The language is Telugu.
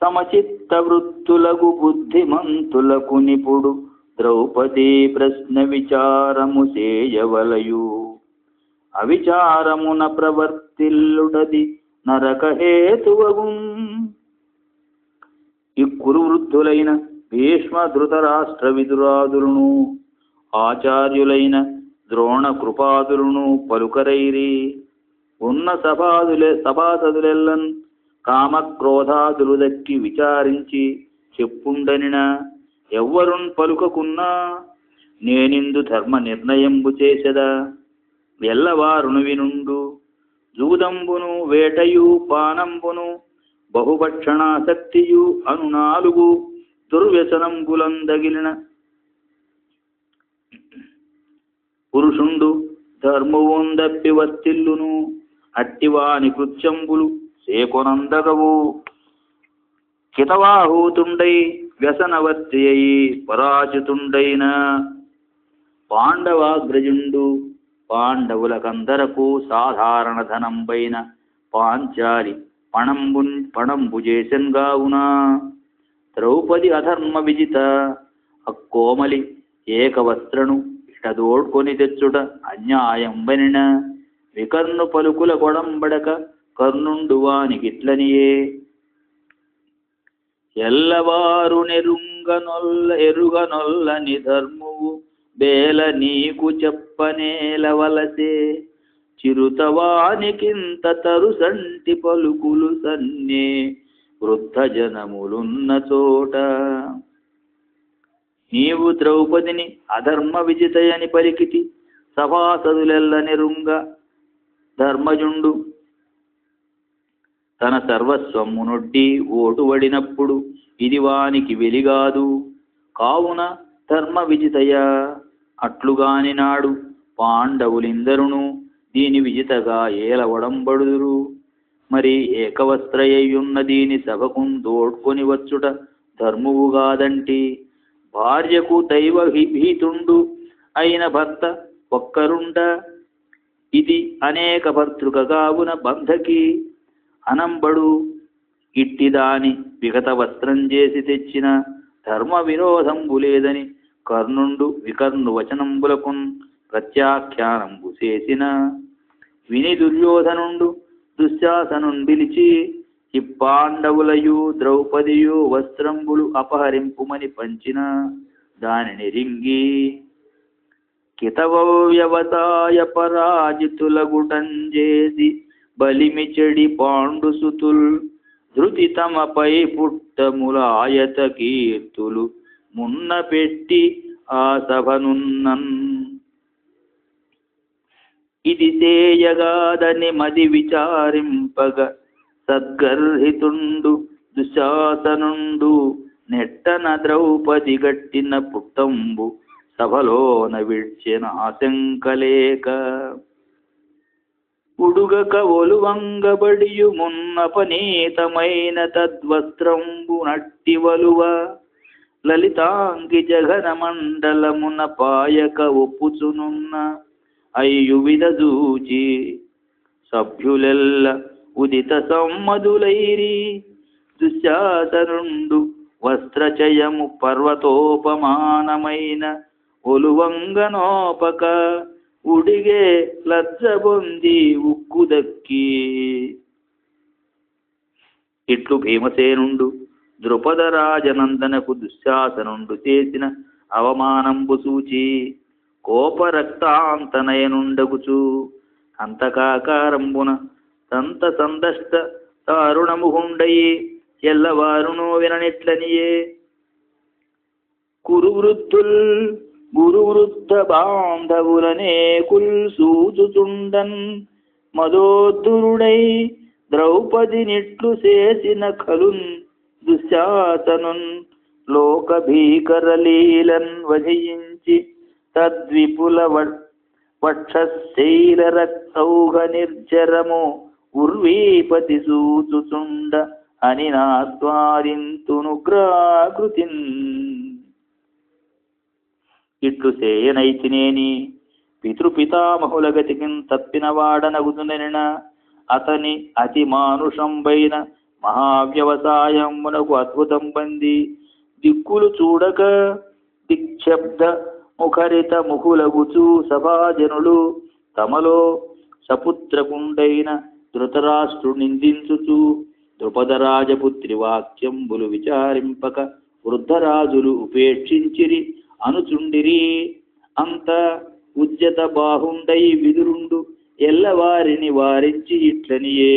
సమచిత్త వృత్తులకు బుద్ధిమంతులకు నిపుడు ద్రౌపదీ ప్రశ్న విచారము చేయవలయు. అవిచారమున ప్రవర్తిల్లుటది నరకహేతువగు. ఈ కురువృద్ధులైన భీష్మ ధృతరాష్ట్ర విదురాదులను ఆచార్యులైన ద్రోణ కృపాదులను పలుకరైరి. ఉన్న సభాసదులెల్లన్ కామక్రోధాదులు దక్కి విచారించి చెప్పుండనిన ఎవ్వరున్ పలుకకున్నా నేనిందు ధర్మ నిర్ణయంబు చేసెదా. ఎల్లవారును వినుండు. జూదంబును వేటయు పానంబును బహుభక్షణాసక్తియు అను 4 దుర్వ్యసనంబులందగిలిన పురుషుండు ధర్మవుందప్పి వర్తిల్లును. అట్టివాని కృత్యంబులు సేకొనందగవు. కితవాహూతుండై వ్యసనవర్తి అయి పరాజితుండైన పాండవాగ్రజుండు పాండవులకందరకు సాధారణ ధనంబైన పాంచాలి పణంబు చేసెన్గావున. ద్రౌపది అధర్మ విజిత అక్కోమలి ఏకవస్త్రను ఇటదోడ్కొని తెచ్చుట అన్యాయంబనిన వికర్ణు పలుకుల కొడంబడక కర్ణుండు వానికిట్లనియే. ఎల్లవారు ఎరుగనొల్లని ధర్మువు బేల నీకు చెప్పనేలవలసే. చిరుతవానికింత తరుసంటి పలుకులు సన్నే వృద్ధ జనములున్న చోట. నీవు ద్రౌపదిని అధర్మ విజితయని పలికితి. సభాసదులెల్ల నెరుంగ ధర్మజుండు తన సర్వస్వము నొడ్డి ఓటువడినప్పుడు ఇది వానికి వెలిగాదు. కావున ధర్మ విజితయ అట్లుగాని నాడు పాండవులిందరును దీని విజితగా ఏలవడంబడుదురు. మరి ఏకవస్త్రయ్యున్న దీని సభకు దోడ్కొని వచ్చుట ధర్మువుగాదంటి. భార్యకు దైవ భీతుండు అయిన భర్త ఒక్కరుండ. ఇది అనేక భర్తృకగావున బంధకి అనంబడు. ఇట్టిదాని విగత వస్త్రం చేసి తెచ్చిన ధర్మ విరోధంబు లేదని కర్ణుండు వికర్ణు వచనంబులకున్ ప్రత్యాఖ్యానంబు చేసిన. విని దుర్యోధనుండు దుశ్శాసనున్ పిలిచి ఇప్పాండవులయు ద్రౌపదియు వస్త్రంబులు అపహరింపుమని పంచిన దానిని రింగి కితవ్యవసాయ పరాజితులగుటంజేసి బలిమి చెడి పాండుసుతుల్ ధృతి తమపై పుట్టములాయత కీర్తులు మున్న పెట్టి ఆ సభనున్నన్. ఇది చేయగాదని మది విచారింపగ సద్గర్హితుండు దుశ్శాసనుండు నెట్టన ద్రౌపది గట్టిన పుట్టంబు సభలోన విడ్చిన ఆశంకలేక. ఉడుగక ఒలువంగబడియు మున్నపనీతమైన తద్వస్త్రంబు నట్టి వలువ లలితాంగి జగన మండలమున పాయక ఒప్పుచునున్న అయ్యు విదజూచి సభ్యులెల్ల ఉదిత సమ్మదులైరి. దుశ్శాసనుండు వస్త్రచయము పర్వతోపమానమైన ఒలువంగనోపక ఉడిగే లజ్జబొంది ఉక్కు దక్కి. ఇట్లు భీమసేనుండు ద్రుపదరాజనందనకు దుశ్శాసనుండు చేసిన అవమానంబు సూచి కోపరక్తాంతనయనుండగుచు అంతకాకారంబున సంత సందష్ట దారుణముహుండయి ఎల్లవారును విననిట్లనియే. కురువృద్ధుల్ గురువృద్ధ బాంధవులనే కుల్సూచుచుండన్ మదోద్ధురుడై ద్రౌపది నిట్లు చేసిన ఖలున్ దుశ్శాసనున్ లోక భీకరలీలన్ వధించి తద్విపుల వక్షశైల రక్తౌఘ నిర్జరము ఉర్వీపతి సూచుచుండ అని నాస్వాదింతునుగ్రాకృతిన్. ఇట్లు చేయనైతినేని పితృపితామహుల గతికిన్ తప్పిన వాడనగుదునెన అతని అతి మానుషంబైన మహావ్యవసాయమునకు అద్భుతం పంది దిక్కులు చూడక దిక్షబ్ద ముఖరిత ముఖులగుచు సభాజనులు తమలో సపుత్రకుండైన ధృతరాష్ట్రు నిందించుచు ద్రుపదరాజపుత్రి వాక్యంబులు విచారింపక వృద్ధరాజులు ఉపేక్షించిరి అనుచుండిరి. అంత ఉద్యత బాహుండై విదురుండు ఎల్లవారిని వారించి ఇట్లనియే.